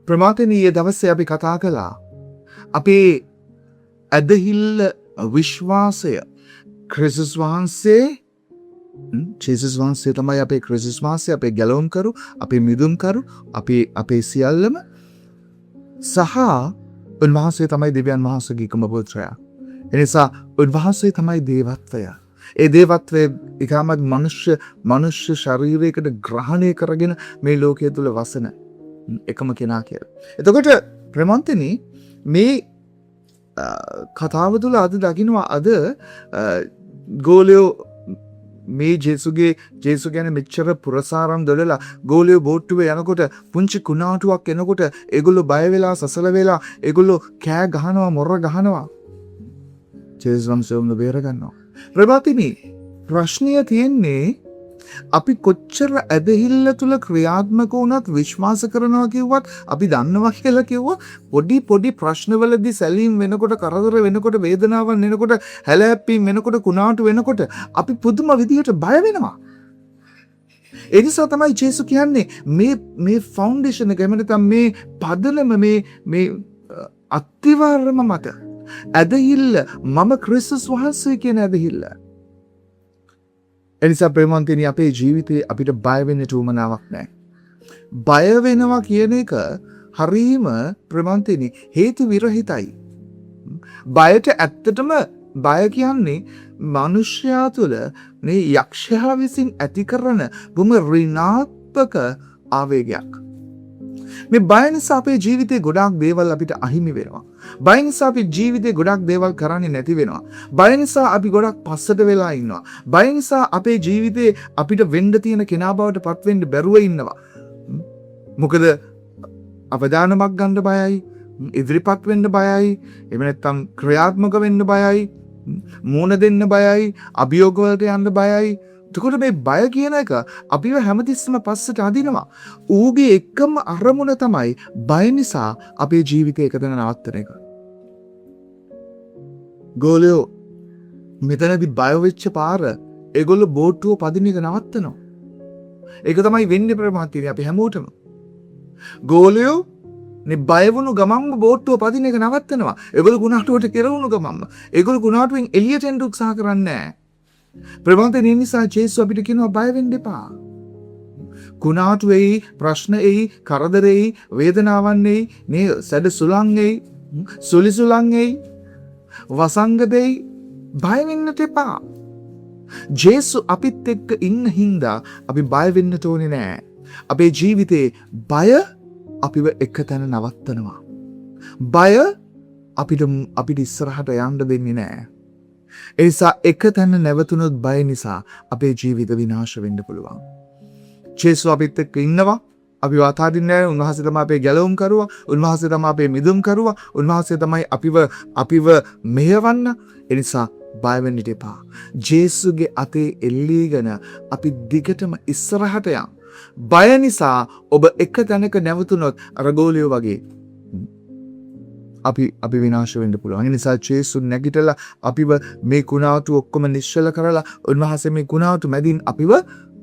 ප්‍රමාතනීය දවසේ අපි කතා කළා අපේ ඇදහිල්ල විශ්වාසය ක්‍රිස්තුස් වහන්සේ ජේසුස් වහන්සේ තමයි අපේ ක්‍රිස්තුස් වහන්සේ අපේ ගැලවුම් කරු අපේ මිදුම් කරු අපේ සියල්ලම සහ උන්වහන්සේ තමයි දෙවියන් වහන්සේගේ එකම පුත්‍රයා. එනිසා උන්වහන්සේ තමයි දේවත්වය. ඒ දේවත්වය ඉතාමත් මනුෂ්‍ය ශරීරයකට ග්‍රහණය කරගෙන මේ ලෝකයේ තුල වසන එකම කෙනා කියලා. එතකොට ප්‍රමන්තනි මේ කතාව තුළ අද දකින්නවා අද ගෝලයෝ මේ ජේසු ගැන මෙච්චර පුරසාරම් දොලලා ගෝලයෝ බෝට්ටුවේ යනකොට පුංචි කුණාටුවක් එනකොට ඒගොල්ලෝ බය වෙලා සසල වෙලා ඒගොල්ලෝ කෑ ගහනවා මොර ගහනවා. ජේසුස් වහන්සේව බේර ගන්නවා. ප්‍රභාතිනි ප්‍රශ්නය තියෙන්නේ අපි කොච්චර ඇදහිල්ල තුල ක්‍රියාත්මක වුණත් විශ්වාස කරනවා කිව්වත් අපි දන්නවා කියලා කිව්වා පොඩි ප්‍රශ්නවලදී සැලීම් වෙනකොට කරදර වෙනකොට වේදනාවන් එනකොට හැලහැප්පීම් වෙනකොට කුණාටු වෙනකොට අපි පුදුම විදිහට බය වෙනවා. ඒ නිසා තමයි ජේසු කියන්නේ මේ ෆවුන්ඩේෂන් එක එහෙම නැත්නම් මේ පදනම මේ අත්තිවාරම මත ඇදහිල්ල මම ක්‍රිස්තුස් වහන්සේ කියන ඇදහිල්ල. එනිසා ප්‍රේමන්තනි අපේ ජීවිතේ අපිට බය වෙන්න උවමනාවක් නැහැ. බය වෙනවා කියන එක හරීම ප්‍රේමන්තනි හේතු විරහිතයි. බයට ඇත්තටම බය කියන්නේ මිනිස්යා තුළ මේ යක්ෂයා විසින් ඇති කරන බොහොම ඍණාත්මක ආවේගයක්. මේ බය නිසා අපේ ජීවිතේ ගොඩාක් දේවල් අපිට අහිමි වෙනවා. බය නිසා අපි ජීවිතේ ගොඩක් දේවල් කරන්නේ නැති වෙනවා. බය නිසා අපි ගොඩක් පස්සට වෙලා ඉන්නවා. බය නිසා අපේ ජීවිතේ අපිට වෙන්න තියෙන කෙනා බවට පත් වෙන්න බැරුව ඉන්නවා. මොකද අවදානමක් ගන්න බයයි, ඉදිරිපත් වෙන්න බයයි, එහෙම නැත්නම් ක්‍රියාත්මක වෙන්න බයයි, මූණ දෙන්න බයයි, අභියෝග වලට යන්න බයයි. එතකොට මේ බය කියන එක අපිව හැමතිස්සම පස්සට අදිනවා. ඌගේ එකම අරමුණ තමයි බය නිසා අපේ ජීවිතේ එකතැන නවත්තන එක. ගෝලයෝ මෙතනදී බය වෙච්ච පාර ඒගොල්ලෝ බෝට්ටුව පදින එක නවත්තනවා. ඒක තමයි වෙන්නේ ප්‍රමාතිනේ අපි හැමෝටම. ගෝලයෝ නේ බය වුණු ගමන්ම බෝට්ටුව පදින එක නවත්තනවා. ඒගොල්ලෝ කුණාටුවට කෙරවුණු ගමන්ම ඒගොල්ලෝ කුණාටුවෙන් එළියට එන්න උත්සාහ කරන්නේ නැහැ. ප්‍රබන්තනය නිසා ජේසු අපිට කියනවා බය වෙන්න එපා. කුණාටු වෙයි, ප්‍රශ්න එයි, කරදර එයි, වේදනාවන් එයි, මේ සැඩ සුළං එයි, සුලි සුළං එයි, වසංගත එයි, බය වෙන්න එපා. ජේසු අපිත් එක්ක ඉන්න හින්දා අපි බය වෙන්න ඕනේ නෑ. අපේ ජීවිතේ බය අපිව එකතැන නවත්තනවා. බය අපිට ඉස්සරහට යන්න දෙන්නේ නෑ. ඒ නිසා එක තැන නැවතුනොත් බය නිසා අපේ ජීවිත විනාශ වෙන්න පුළුවන්. ජේසු අපිත් එක්ක ඉන්නවා. අපි අතාරින්නේ නැහැ. උන්වහන්සේ තමයි අපේ ගැලවුම් කරුවා. උන්වහන්සේ තමයි අපේ මිදුම් කරුවා. උන්වහන්සේ තමයි අපිව මෙහෙවන්න. ඒ නිසා බය වෙන්න එපා. ජේසුගේ අතේ එල්ලීගෙන අපි දිගටම ඉස්සරහට යමු. බය නිසා ඔබ එක තැනක නැවතුනොත් අර ගෝලියෝ වගේ අපි විනාශ වෙන්න පුළුවන්. ඒ නිසා ජේසු නැගිටලා අපිව මේ කුණාටු ඔක්කොම නිශ්චල කරලා උන්වහන්සේ මේ කුණාටු මැදින් අපිව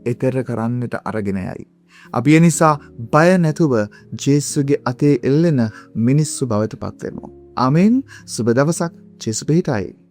එතර කරන්නට අරගෙන යයි. අපි ඒ නිසා බය නැතුව ජේසුගේ අතේ එල්ලෙන මිනිස්සු බවට පත් වෙමු. ආමෙන්. සුබ දවසක්. ජේසු පිහිටයි.